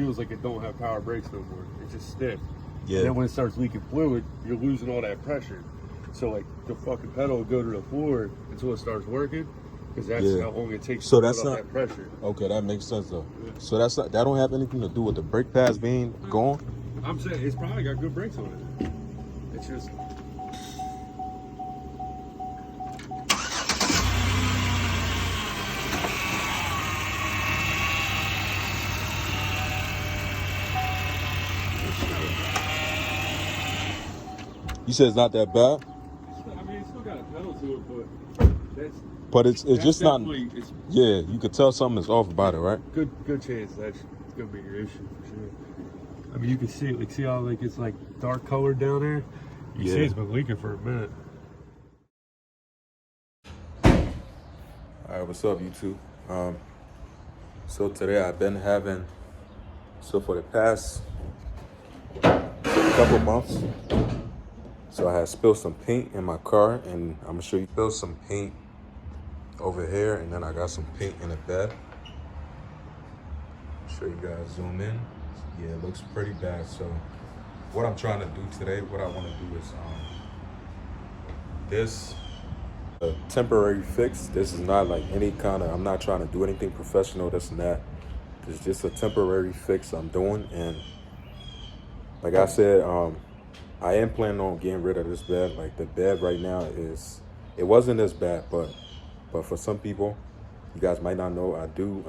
feels like it don't have power brakes no more. It's just stiff. Yeah. And then when it starts leaking fluid, you're losing all that pressure. So like the fucking pedal will go to the floor until it starts working, because that's how long it takes to that's build not up that pressure. Okay, that makes sense though. Yeah. So that's not, that don't have anything to do with the brake pads being gone. I'm saying it's probably got good brakes on it. It's just. You said it's not that bad, I mean, it's still got a pedal to it, but it's just not. It's Yeah, you could tell something is off about it, right? good chance that's gonna be your issue for sure. I mean, you can see it. Like, see how like it's like dark colored down there. You see it's been leaking for a minute. All right, what's up, YouTube? So today I've been having, so for the past couple months, so I had spilled some paint in my car, and I'm gonna show you, spilled some paint over here, and then I got some paint in the bed. Show you guys, zoom in. Yeah, it looks pretty bad. So what I'm trying to do today, what I want to do is this a temporary fix. This is not like any kind of, I'm not trying to do anything professional, this and that. It's just a temporary fix I'm doing. And like I said, I am planning on getting rid of this bed. Like the bed right now is, it wasn't this bad, but for some people, you guys might not know, I do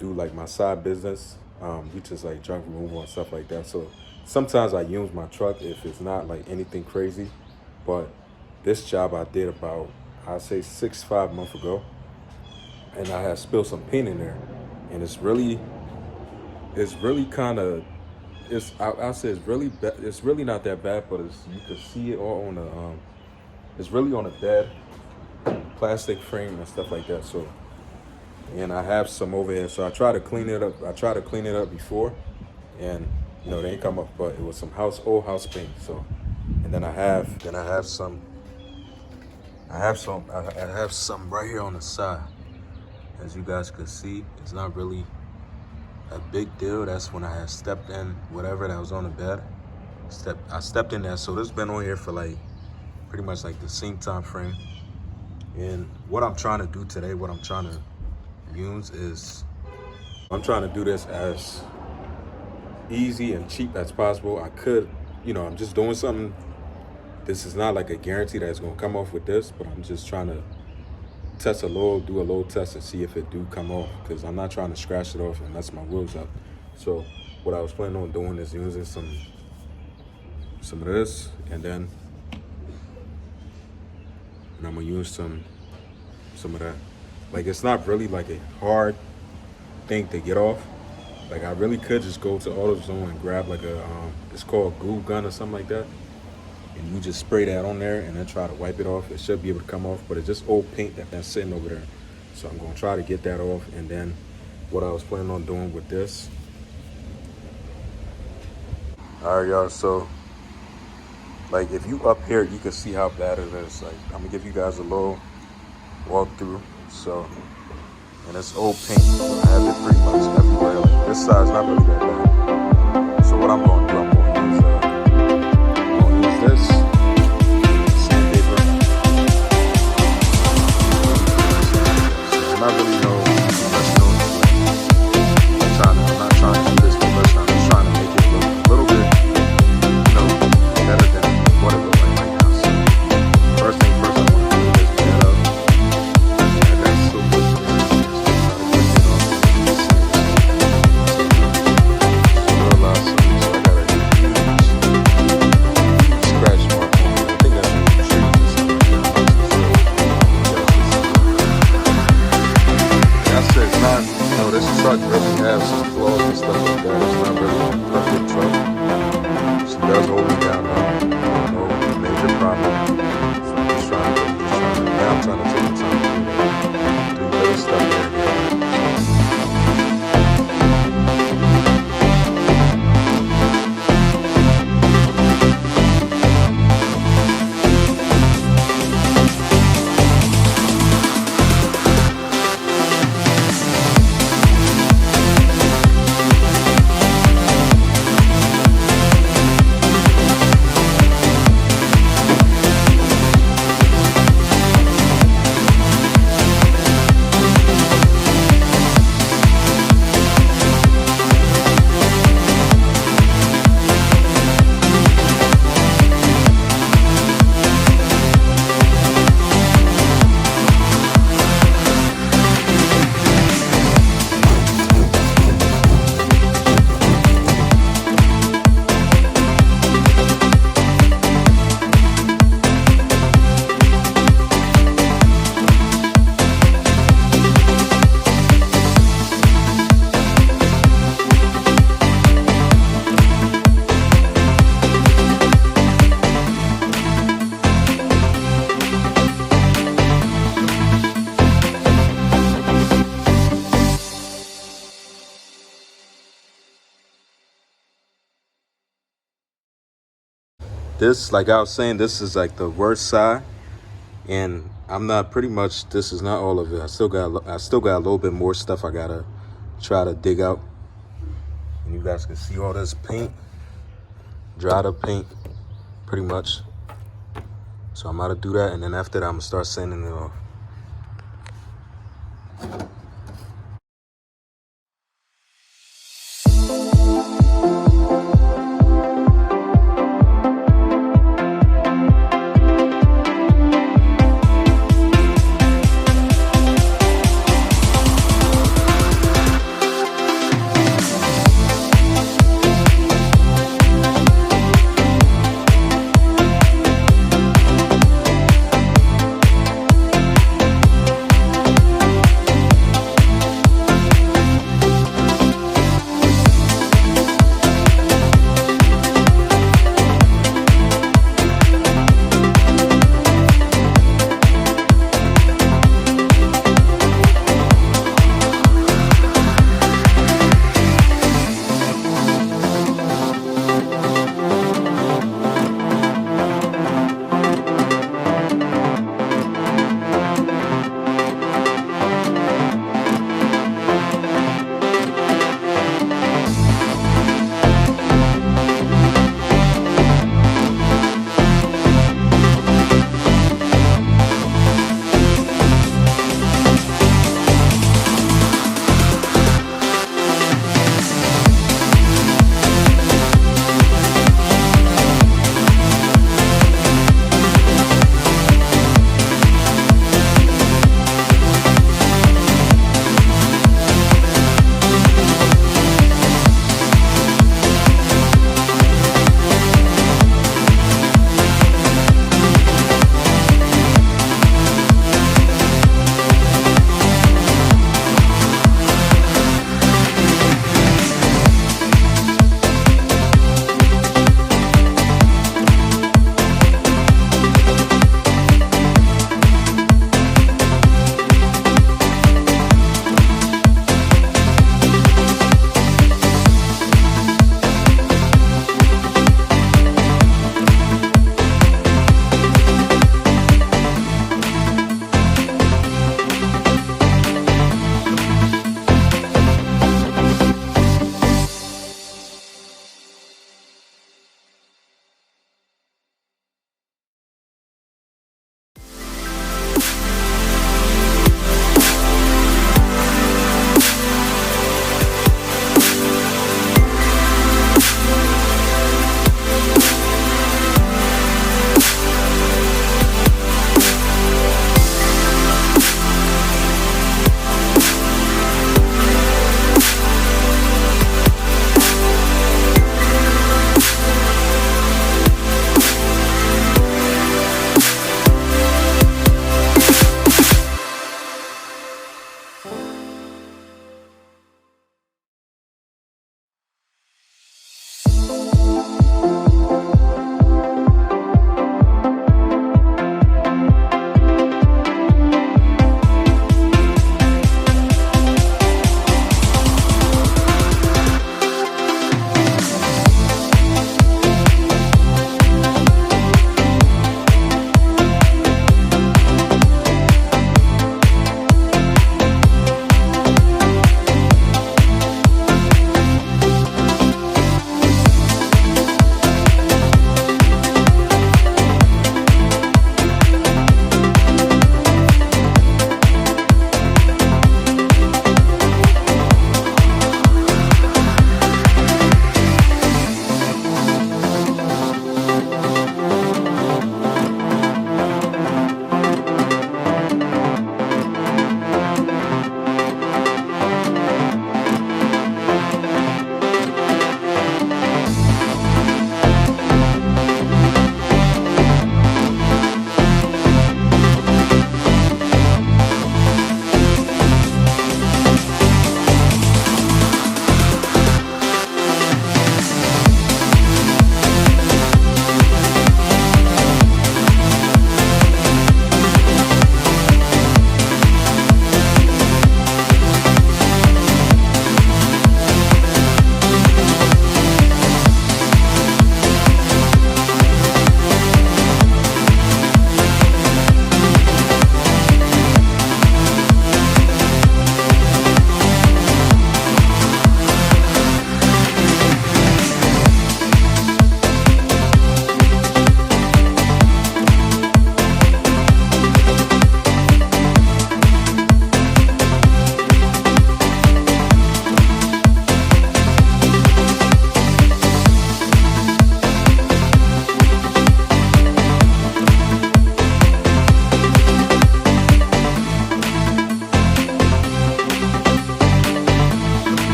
like my side business, which is like junk removal and stuff like that. So sometimes I use my truck if it's not like anything crazy. But this job I did about, I'd say 5 months ago, and I had spilled some paint in there, and it's really kind of, I'll say it's really bad. It's really not that bad, but you can see it all on the it's really on the bed, plastic frame and stuff like that. So, and I have some over here, so I try to clean it up. I tried to clean it up before, and you know, they ain't come up, but it was some old house paint. So, and then I have some right here on the side. As you guys could see, it's not really a big deal. That's when I had stepped in whatever that was on the bed. I stepped in there, so this has been on here for like pretty much like the same time frame. And what I'm trying to do today, what I'm trying to use is, I'm trying to do this as easy and cheap as possible. I could, you know, I'm just doing something. This is not like a guarantee that it's gonna come off with this, but I'm just trying to test do a little test and see if it do come off, because I'm not trying to scratch it off and mess my wheels up. So what I was planning on doing is using some of this, and then I'm gonna use some of that. Like, it's not really like a hard thing to get off. Like, I really could just go to AutoZone and grab like a it's called glue gun or something like that, and you just spray that on there and then try to wipe it off. It should be able to come off, but it's just old paint that's sitting over there. So I'm gonna try to get that off. And then what I was planning on doing with this. All right, y'all, so like if you up here, you can see how bad it is. Like, I'm gonna give you guys a little walkthrough. So, and it's old paint, so I have it pretty much everywhere. Like, this side's not really that bad. So what I'm gonna do, I'm gonna use this sandpaper. So I'm not really professional. I'm not trying to do this professional. I'm just trying to make it look a little bit, you know, better than what it looks like right now. So first thing first, I want to clean this bed up. I got silver in there. So try to clean it up. this, like I was saying, this is like the worst side, and I'm not pretty much. This is not all of it. I still got a little bit more stuff I gotta try to dig out. And you guys can see all this paint, dried up paint, pretty much. So I'm about to do that, and then after that, I'm gonna start sanding it off.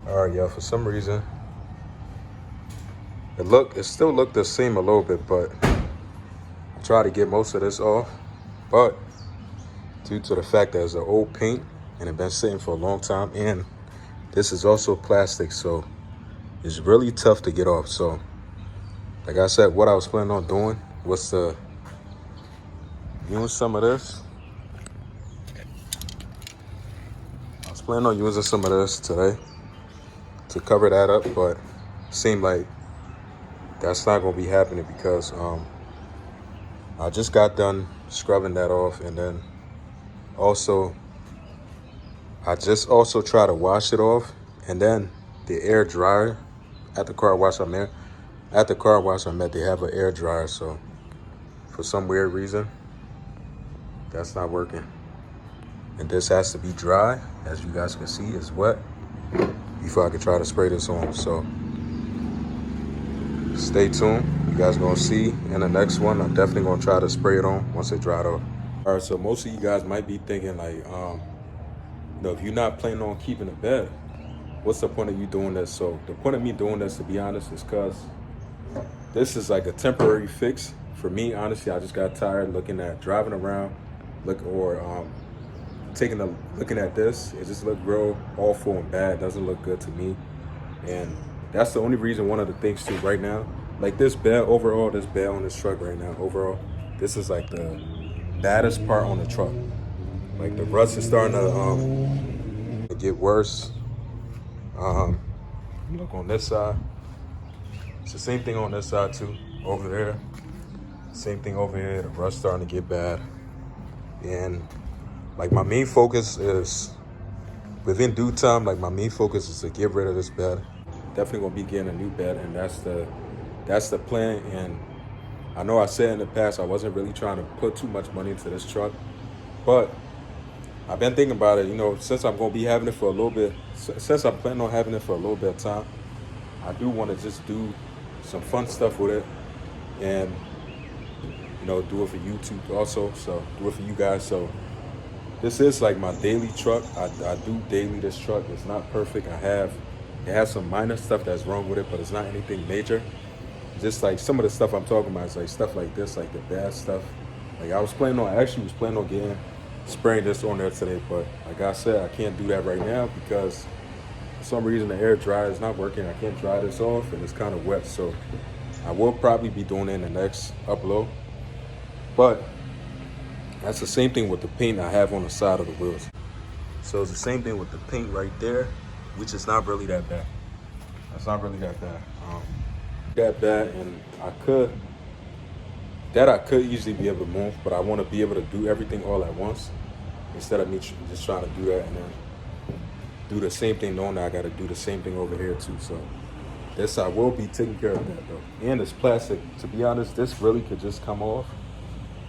All right, yeah, for some reason, it still looked the same a little bit, but I tried to get most of this off. But due to the fact that it's an old paint and it's been sitting for a long time, and this is also plastic, so it's really tough to get off. So, like I said, what I was planning on doing was to use some of this. I was planning on using some of this today to cover that up, but it seemed like that's not gonna be happening because I just got done scrubbing that off, and then also I just also try to wash it off, and then the air dryer at the car wash I'm at, they have an air dryer, so for some weird reason that's not working. And this has to be dry, as you guys can see, it's wet, before I can try to spray this on. So stay tuned. You guys gonna see in the next one. I'm definitely gonna try to spray it on once it dried off. All right, so most of you guys might be thinking like, if you're not planning on keeping a bed, what's the point of you doing this? So the point of me doing this, to be honest, is because this is like a temporary fix. For me, honestly, I just got tired looking at driving around, looking at this. It just looked real awful and bad. It doesn't look good to me. And that's the only reason, one of the things too right now. Like this bed on this truck right now, overall, this is like the baddest part on the truck. Like the rust is starting to get worse. Look on this side. It's the same thing on this side too. Over there, same thing over here. The rust starting to get bad. And like my main focus is, within due time, like my main focus is to get rid of this bed. Definitely gonna be getting a new bed, and that's the plan. And I know I said in the past I wasn't really trying to put too much money into this truck, but I've been thinking about it. Since I'm gonna be having it for a little bit, since I'm planning on having it for a little bit of time, I do want to just do some fun stuff with it, and do it for YouTube also. So do it for you guys. So this is like my daily truck. I do daily this truck. It's not perfect. It has some minor stuff that's wrong with it, but it's not anything major. Just like some of the stuff I'm talking about is like stuff like this, like the bad stuff. Like I was planning on spraying this on there today, but like I said, I can't do that right now because for some reason the air dryer is not working. I can't dry this off, and it's kind of wet. So I will probably be doing it in the next upload. But that's the same thing with the paint I have on the side of the wheels. So it's the same thing with the paint right there, which is not really that bad. That's not really that bad. And I could easily be able to move, but I want to be able to do everything all at once instead of me just trying to do that and then do the same thing, knowing that I got to do the same thing over here too. So this, I will be taking care of that though. And it's plastic. To be honest, this really could just come off.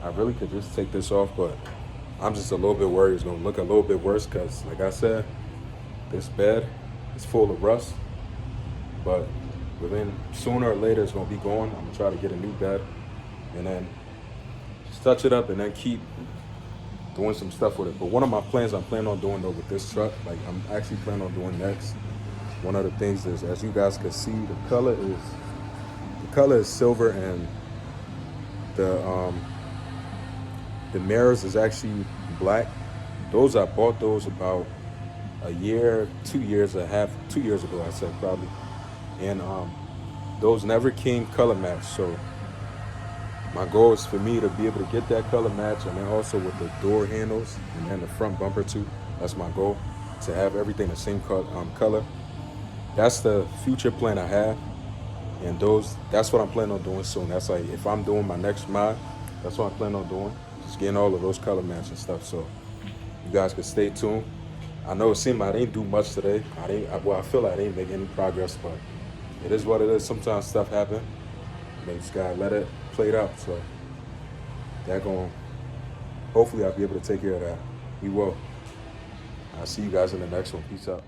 I really could just take this off, but I'm just a little bit worried it's gonna look a little bit worse because, like I said, this bed is full of rust. But within sooner or later, it's gonna be going. I'm gonna try to get a new bed and then just touch it up and then keep doing some stuff with it. But one of my plans I'm planning on doing though with this truck, like I'm actually planning on doing next, one of the things is, as you guys can see, the color is silver, and the mirrors is actually black. I bought those about a year, 2 years ago, I said probably. And those never came color matched. So my goal is for me to be able to get that color match, and then also with the door handles and then the front bumper too. That's my goal, to have everything the same color. That's the future plan I have. And that's what I'm planning on doing soon. That's like, if I'm doing my next mod, that's what I'm planning on doing. Just getting all of those color match and stuff. So you guys can stay tuned. I know it seemed like I didn't do much today. I feel like I didn't make any progress, but it is what it is. Sometimes stuff happens. You just gotta let it play it out. So hopefully I'll be able to take care of that. We will. I'll see you guys in the next one. Peace out.